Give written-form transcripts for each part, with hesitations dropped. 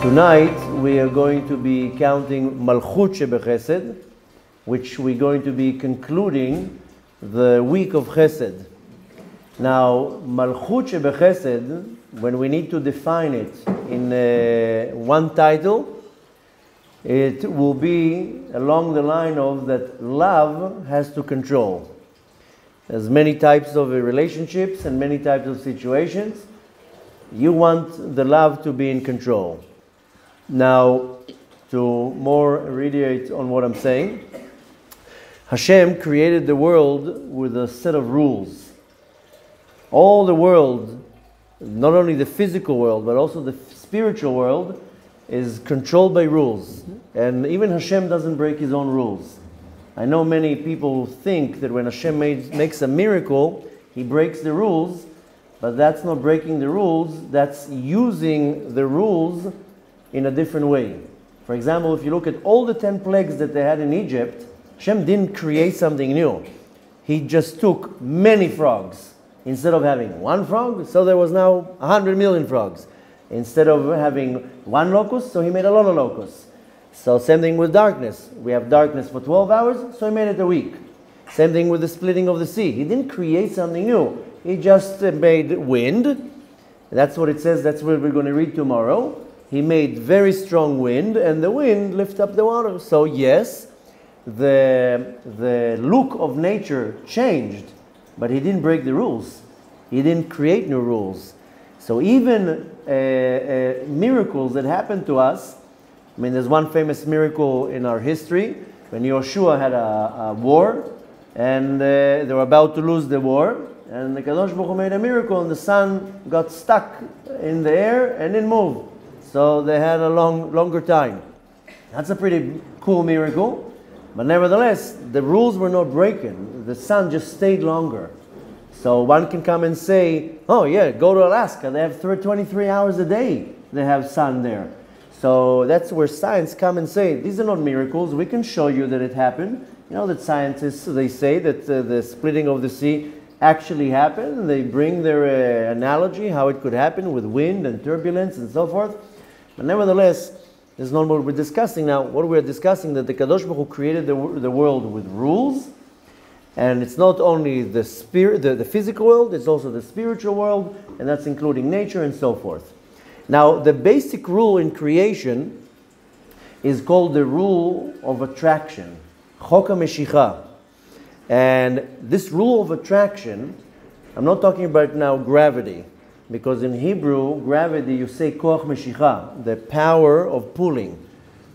Tonight we are going to be counting Malchut of Chesed, which we're going to be concluding the week of Chesed. Now, Malchut of Chesed, when we need to define it in one title, it will be along the line of that love has to control. There's many types of relationships and many types of situations. You want the love to be in control. Now, to more reiterate on what I'm saying, Hashem created the world with a set of rules. All the world, not only the physical world, but also the spiritual world, is controlled by rules. And even Hashem doesn't break his own rules. I know many people think that when Hashem makes a miracle, he breaks the rules, but that's not breaking the rules, that's using the rules in a different way. For example, if you look at all the 10 plagues that they had in Egypt, Hashem didn't create something new. He just took many frogs. Instead of having one frog, so there was now 100 million frogs. Instead of having one locust, so he made a lot of locusts. So same thing with darkness. We have darkness for 12 hours, so he made it a week. Same thing with the splitting of the sea. He didn't create something new. He just made wind. That's what it says, that's what we're going to read tomorrow. He made very strong wind, and the wind lifted up the water. So yes, the look of nature changed, but he didn't break the rules. He didn't create new rules. So even miracles that happen to us, I mean, there's one famous miracle in our history when Yoshua had a war, and they were about to lose the war, and the Kadosh Baruch Hu made a miracle, and the sun got stuck in the air and didn't move. So they had a longer time. That's a pretty cool miracle. But nevertheless, the rules were not broken. The sun just stayed longer. So one can come and say, oh yeah, go to Alaska. They have 23 hours a day. They have sun there. So that's where science come and say, these are not miracles. We can show you that it happened. You know that scientists, they say that the splitting of the sea actually happened. They bring their analogy, how it could happen with wind and turbulence and so forth. But nevertheless, this is not what we're discussing now. What we're discussing that the Kadosh Baruch Hu created the world with rules, and it's not only the spirit, the physical world, it's also the spiritual world, and that's including nature and so forth. Now, the basic rule in creation is called the rule of attraction, Chok HaMeshicha. And this rule of attraction, I'm not talking about now gravity, because in Hebrew, gravity, you say koach meshicha, the power of pulling.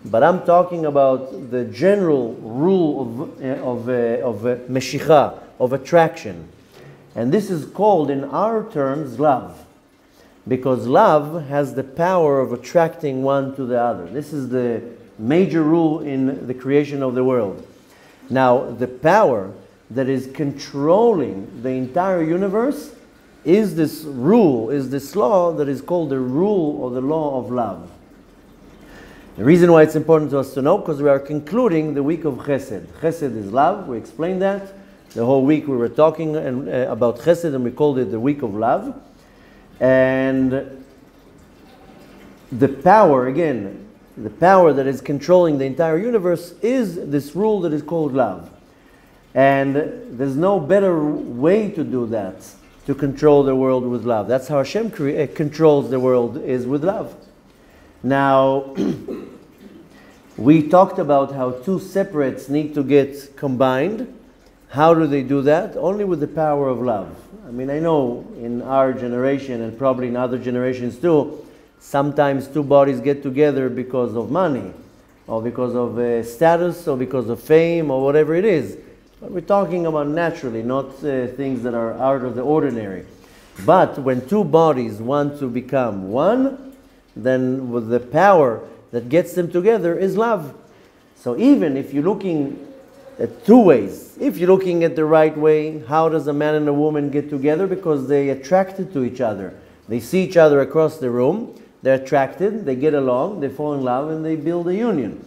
But I'm talking about the general rule of meshicha, of attraction. And this is called, in our terms, love. Because love has the power of attracting one to the other. This is the major rule in the creation of the world. Now, the power that is controlling the entire universe is this rule, is this law that is called the rule or the law of love. The reason why it's important to us to know, because we are concluding the week of Chesed. Chesed is love, we explained that. The whole week we were talking about Chesed, and we called it the week of love. And the power, again, the power that is controlling the entire universe is this rule that is called love. And there's no better way to do that, to control the world with love. That's how Hashem controls the world, is with love. Now, we talked about how two separates need to get combined. How do they do that? Only with the power of love. I mean, I know in our generation, and probably in other generations too, sometimes two bodies get together because of money, or because of status, or because of fame, or whatever it is. But we're talking about naturally, not things that are out of the ordinary. But when two bodies want to become one, then with the power that gets them together is love. So even if you're looking at two ways, if you're looking at the right way, how does a man and a woman get together? Because they're attracted to each other. They see each other across the room, they're attracted, they get along, they fall in love, and they build a union.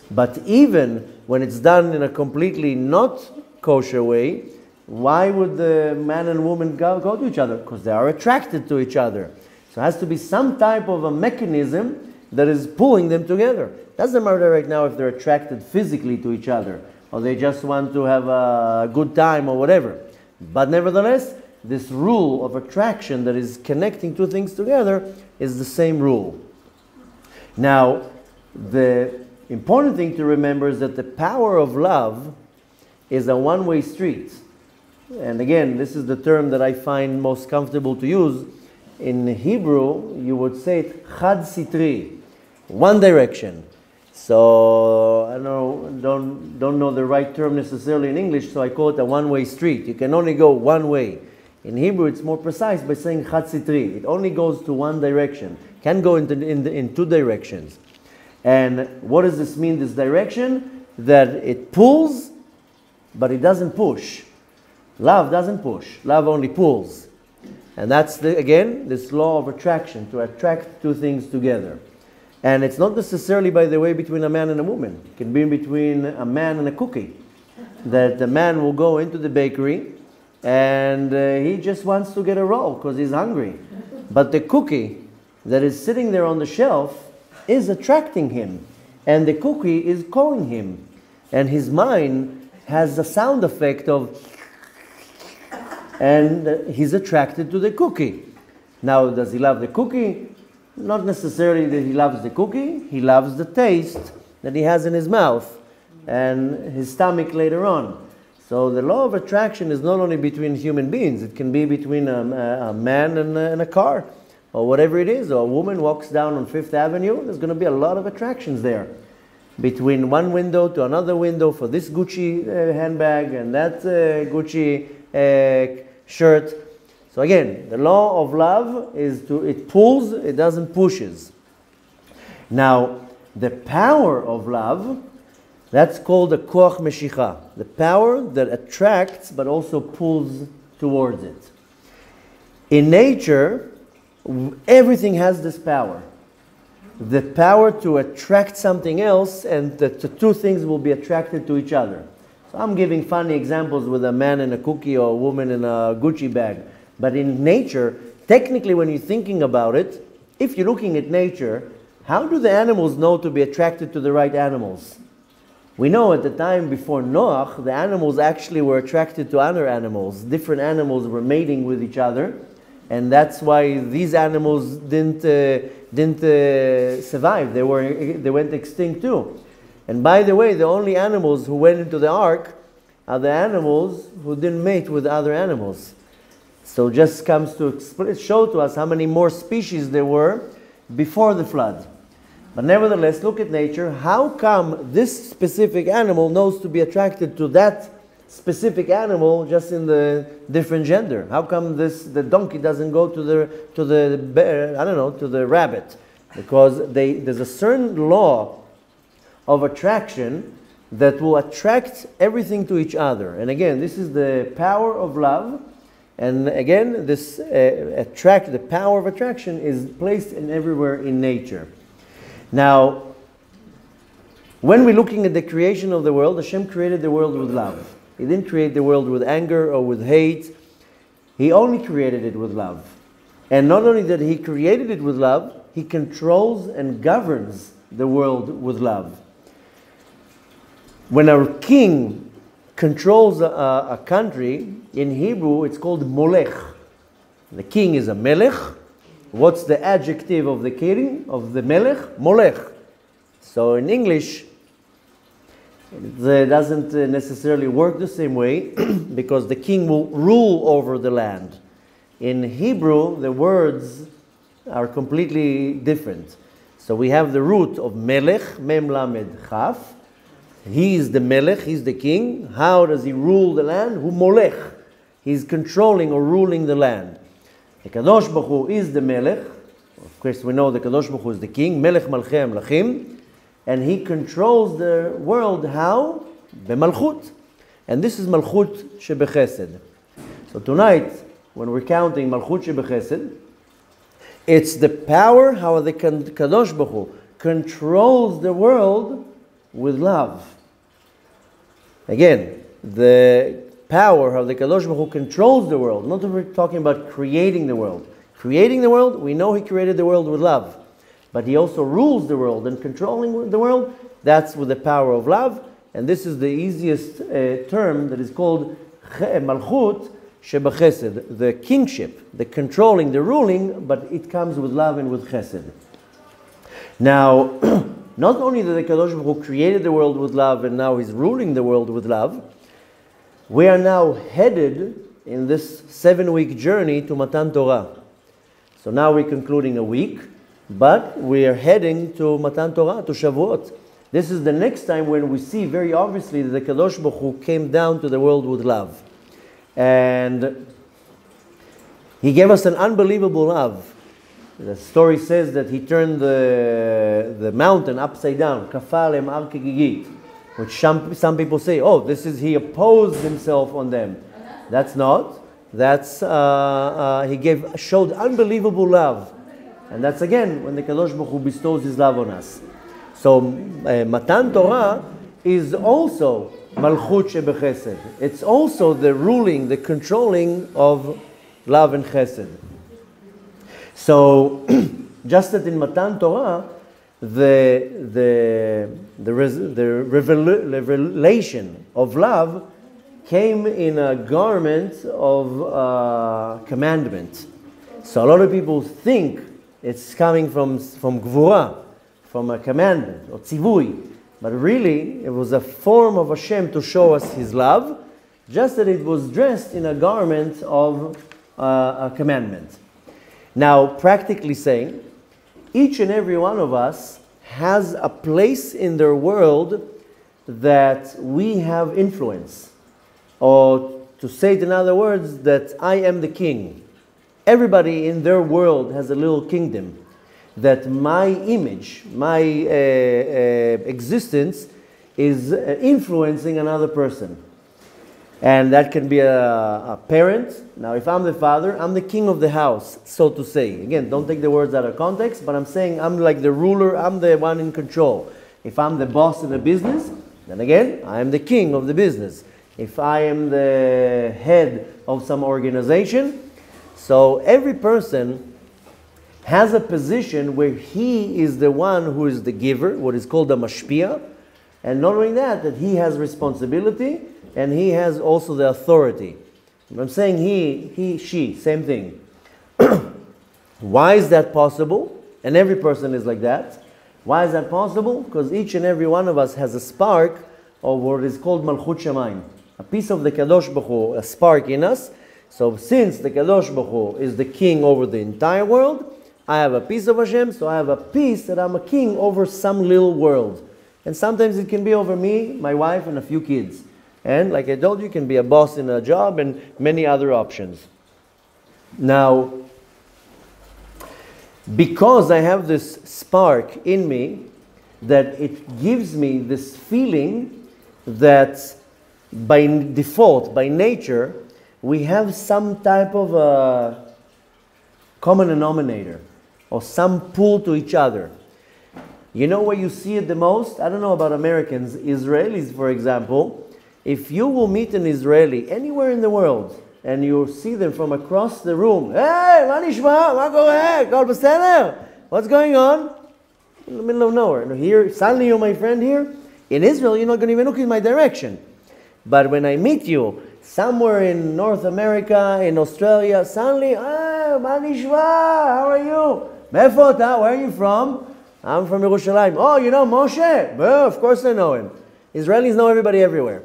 But even when it's done in a completely not kosher way, why would the man and woman go to each other? Because they are attracted to each other. So it has to be some type of a mechanism that is pulling them together. Doesn't matter right now if they're attracted physically to each other, or they just want to have a good time or whatever. But nevertheless, this rule of attraction that is connecting two things together is the same rule. Now, the important thing to remember is that the power of love is a one-way street. And again, this is the term that I find most comfortable to use. In Hebrew, you would say it chad sitri, one direction. So I don't know the right term necessarily in English, so I call it a one-way street. You can only go one way. In Hebrew, it's more precise by saying chad sitri. It only goes to one direction. Can go in two directions. And what does this mean, this direction? That it pulls, but it doesn't push. Love doesn't push. Love only pulls. And that's, again, this law of attraction, to attract two things together. And it's not necessarily, by the way, between a man and a woman. It can be between a man and a cookie. That the man will go into the bakery and he just wants to get a roll because he's hungry. But the cookie that is sitting there on the shelf is attracting him. And the cookie is calling him. And his mind has a sound effect of, and he's attracted to the cookie. Now, does he love the cookie? Not necessarily that he loves the cookie. He loves the taste that he has in his mouth and his stomach later on. So the law of attraction is not only between human beings. It can be between a man and a car, or whatever it is. Or a woman walks down on Fifth Avenue. There's going to be a lot of attractions there. Between one window to another window for this Gucci handbag and that Gucci shirt. So again, the law of love is it pulls, it doesn't pushes. Now, the power of love, that's called the koach meshicha, the power that attracts but also pulls towards it. In nature, everything has this power. The power to attract something else, and the two things will be attracted to each other. So I'm giving funny examples with a man and a cookie or a woman in a Gucci bag. But in nature, technically when you're thinking about it, if you're looking at nature, how do the animals know to be attracted to the right animals? We know at the time before Noach, the animals actually were attracted to other animals. Different animals were mating with each other. And that's why these animals didn't survive. They went extinct too. And by the way, the only animals who went into the ark are the animals who didn't mate with other animals. So just comes to show to us how many more species there were before the flood. But nevertheless, look at nature. How come this specific animal knows to be attracted to that specific animal just in the different gender? How come the donkey doesn't go to the bear, I don't know, to the rabbit? Because there's a certain law of attraction that will attract everything to each other. And again, this is the power of love. And again, this the power of attraction is placed in everywhere in nature. Now, when we're looking at the creation of the world, Hashem created the world with love. He didn't create the world with anger or with hate. He only created it with love. And not only that he created it with love, he controls and governs the world with love. When a king controls a country, in Hebrew it's called molech. The king is a melech. What's the adjective of the king, of the melech? Molech. So in English, it doesn't necessarily work the same way because the king will rule over the land. In Hebrew, the words are completely different. So we have the root of melech, mem lamed chaf. He is the melech, he's the king. How does he rule the land? Hu molech. He's controlling or ruling the land. The Kadosh Baruch Hu is the melech. Of course, we know the Kadosh Baruch Hu is the king. Melech malchei amlachim. And he controls the world how? B'malchut. And this is Malchut of Chesed. So tonight, when we're counting Malchut of Chesed, it's the power how the Kadosh Baruch Hu controls the world with love. Again, the power how the Kadosh Baruch Hu controls the world. Not that we're talking about creating the world. Creating the world, we know he created the world with love. but he also rules the world and controlling the world. That's with the power of love. And this is the easiest term that is called Malchut of Chesed, the kingship, the controlling, the ruling, but it comes with love and with Chesed. Now, not only that the Kadosh Baruch Hu created the world with love and now he's ruling the world with love, we are now headed in this 7-week journey to Matan Torah. So now we're concluding a week, but we are heading to Matan Torah, to Shavuot. This is the next time when we see very obviously that the Kadosh Baruch Hu came down to the world with love. And he gave us an unbelievable love. The story says that he turned the mountain upside down, kafalem ar kegigit, which some people say, oh, this is he opposed himself on them. That's not. That's he showed unbelievable love, and that's again when the Kadosh Baruch Hu bestows His love on us. So Matan Torah is also Malchut of Chesed. It's also the ruling, the controlling of love and Chesed. So just that in Matan Torah, the revelation of love came in a garment of commandment. So a lot of people think it's coming from Gvura, from a commandment, or tzivui. But really, it was a form of Hashem to show us His love, just that it was dressed in a garment of a commandment. Now, practically saying, each and every one of us has a place in their world that we have influence. Or to say it in other words, that I am the king. Everybody in their world has a little kingdom. That my image, my existence is influencing another person. And that can be a parent. Now, if I'm the father, I'm the king of the house, so to say. Again, don't take the words out of context, but I'm saying I'm like the ruler, I'm the one in control. If I'm the boss in a business, then again, I am the king of the business. If I am the head of some organization, so every person has a position where he is the one who is the giver, what is called a mashpia, and not only that he has responsibility, and he has also the authority. I'm saying he, she, same thing. Why is that possible? And every person is like that. Why is that possible? Because each and every one of us has a spark of what is called Malchut Shamayim, a piece of the Kadosh Baruch Hu, a spark in us. So since the Kadosh Baruch Hu is the king over the entire world, I have a piece of Hashem, so I have a piece that I'm a king over some little world. And sometimes it can be over me, my wife, and a few kids. And like I told you, you can be a boss in a job and many other options. Now, because I have this spark in me, that it gives me this feeling that by default, by nature, we have some type of a common denominator or some pull to each other. You know where you see it the most? I don't know about Americans. Israelis, for example, if you will meet an Israeli anywhere in the world and you see them from across the room, hey, מה נשמע? מה קורה? הכל בסדר? What's going on? In the middle of nowhere. And here, suddenly you're my friend here. In Israel, you're not going to even look in my direction. But when I meet you somewhere in North America, in Australia, suddenly, hey, מה נשמע? How are you? מאיפה אתה? Where are you from? I'm from Yerushalayim. Oh, you know Moshe? Well, of course I know him. Israelis know everybody everywhere.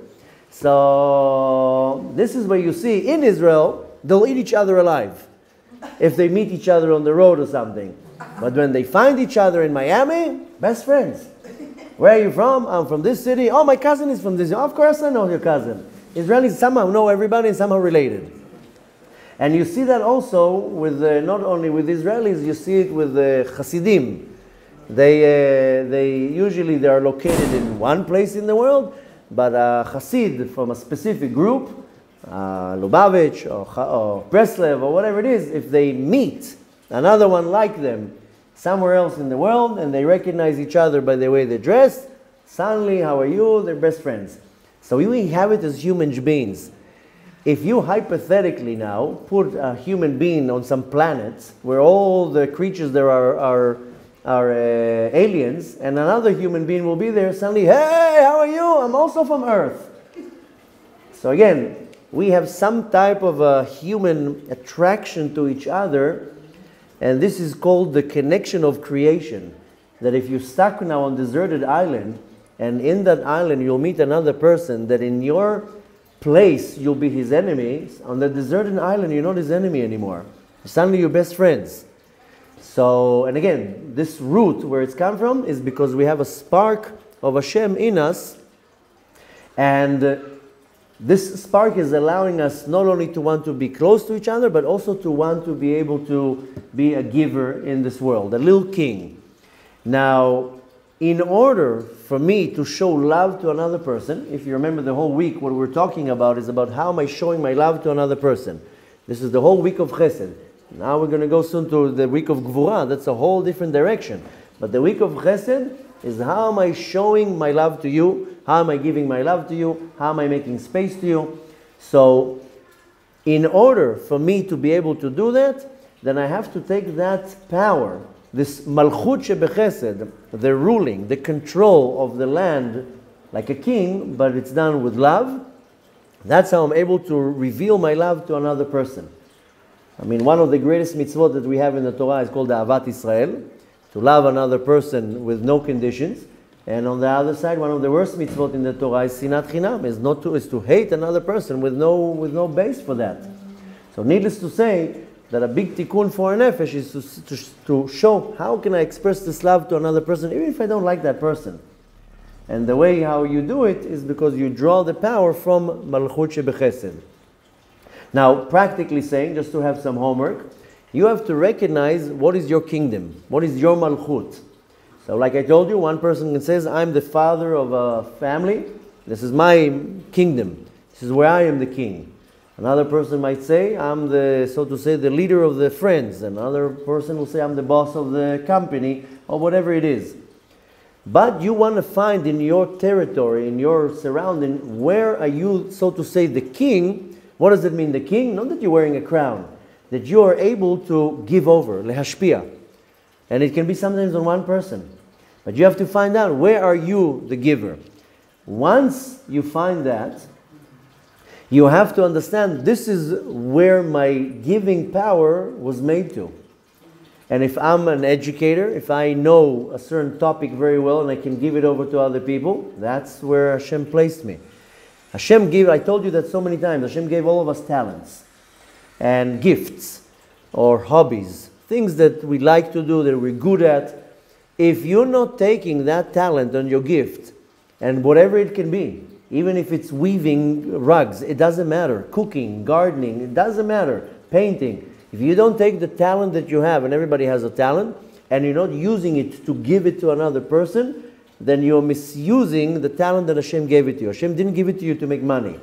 So this is where you see in Israel, they'll eat each other alive if they meet each other on the road or something. But when they find each other in Miami, best friends. Where are you from? I'm from this city. Oh, my cousin is from this city. Of course I know your cousin. Israelis somehow know everybody and somehow related. And you see that also with not only with Israelis, you see it with the Hasidim. They usually they are located in one place in the world, but a Hasid from a specific group, Lubavitch or Breslev or whatever it is, if they meet another one like them somewhere else in the world and they recognize each other by the way they dress, suddenly, how are you? They're best friends. So we have it as human beings. If you hypothetically now put a human being on some planet where all the creatures there are aliens, and another human being will be there, suddenly, hey, how are you? I'm also from Earth. So again, we have some type of a human attraction to each other, and this is called the connection of creation. That if you're stuck now on a deserted island, and in that island you'll meet another person, that in your place you'll be his enemy, on the deserted island you're not his enemy anymore. Suddenly you're best friends. So, and again, this root where it's come from is because we have a spark of Hashem in us, and this spark is allowing us not only to want to be close to each other, but also to want to be able to be a giver in this world, a little king. Now, in order for me to show love to another person, if you remember the whole week, what we're talking about is about how am I showing my love to another person. This is the whole week of Chesed. Now we're going to go soon to the week of Gvura. That's a whole different direction. But the week of Chesed is how am I showing my love to you? How am I giving my love to you? How am I making space to you? So, in order for me to be able to do that, then I have to take that power, this Malchut of Chesed, the ruling, the control of the land, like a king, but it's done with love. That's how I'm able to reveal my love to another person. I mean, one of the greatest mitzvot that we have in the Torah is called the Ahavat Israel, to love another person with no conditions. And on the other side, one of the worst mitzvot in the Torah is sinat chinam, is to hate another person with no base for that. So needless to say, that a big tikkun for a nefesh is to show how can I express this love to another person, even if I don't like that person. And the way how you do it is because you draw the power from Malchut of Chesed. Now, practically saying, just to have some homework, you have to recognize what is your kingdom, what is your Malchut. So like I told you, one person says, I'm the father of a family, this is my kingdom, this is where I am the king. Another person might say, I'm the, so to say, the leader of the friends. Another person will say, I'm the boss of the company, or whatever it is. But you want to find in your territory, in your surrounding, where are you, so to say, the king? What does it mean, the king? Not that you're wearing a crown, that you are able to give over, lehashpia. And it can be sometimes on one person. But you have to find out, where are you the giver? Once you find that, you have to understand, this is where my giving power was made to. And if I'm an educator, if I know a certain topic very well and I can give it over to other people, that's where Hashem placed me. Hashem gave, I told you that so many times, Hashem gave all of us talents and gifts or hobbies, things that we like to do, that we're good at. If you're not taking that talent and your gift, and whatever it can be, even if it's weaving rugs, it doesn't matter. Cooking, gardening, it doesn't matter. Painting. If you don't take the talent that you have, and everybody has a talent, and you're not using it to give it to another person, then you're misusing the talent that Hashem gave it to you. Hashem didn't give it to you to make money.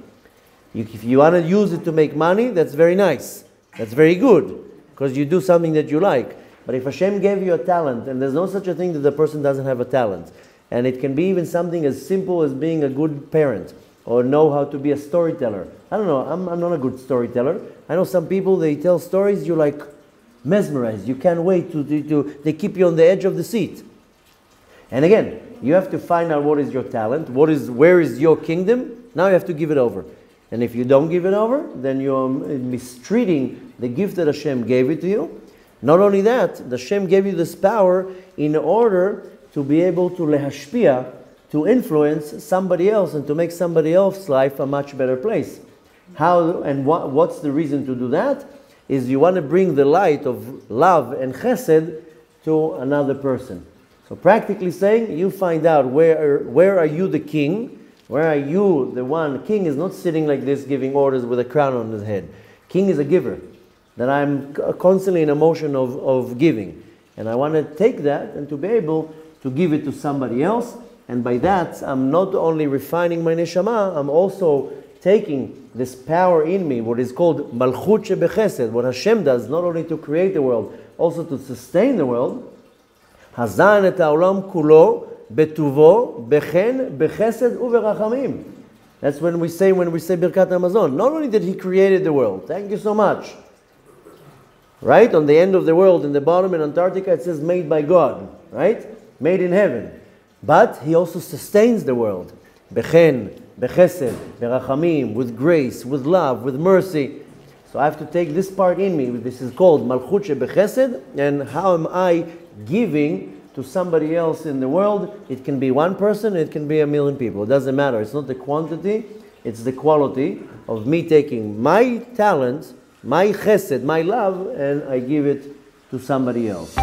If you want to use it to make money, that's very nice. That's very good, because you do something that you like. But if Hashem gave you a talent, and there's no such a thing that the person doesn't have a talent, and it can be even something as simple as being a good parent or know how to be a storyteller. I don't know, I'm not a good storyteller. I know some people, they tell stories, you're like mesmerized. You can't wait they keep you on the edge of the seat. And again, you have to find out what is your talent, where is your kingdom. Now you have to give it over. And if you don't give it over, then you're mistreating the gift that Hashem gave it to you. Not only that, Hashem gave you this power in order to be able to lehashpia, to influence somebody else and to make somebody else's life a much better place. How and what's the reason to do that? Is you want to bring the light of love and chesed to another person. So practically saying, you find out where are you the king? Where are you the one? King is not sitting like this giving orders with a crown on his head. King is a giver. That I'm constantly in a motion of giving. And I want to take that and to be able to give it to somebody else. And by that, I'm not only refining my neshama, I'm also taking this power in me, what is called Malchut of Chesed, what Hashem does, not only to create the world, also to sustain the world. Hazan et ha'olam kulo betuvo bechen bechesed uverachamim. That's when we say Birkat Hamazon. Not only that He created the world, thank you so much. Right? On the end of the world, in the bottom in Antarctica, it says made by God. right? Made in heaven. But he also sustains the world. Bechen, bechesed, berachamim, with grace, with love, with mercy. So I have to take this part in me. This is called Malchut of Chesed. And how am I giving to somebody else in the world? It can be one person, it can be a million people. It doesn't matter. It's not the quantity, it's the quality of me taking my talent, my chesed, my love, and I give it to somebody else.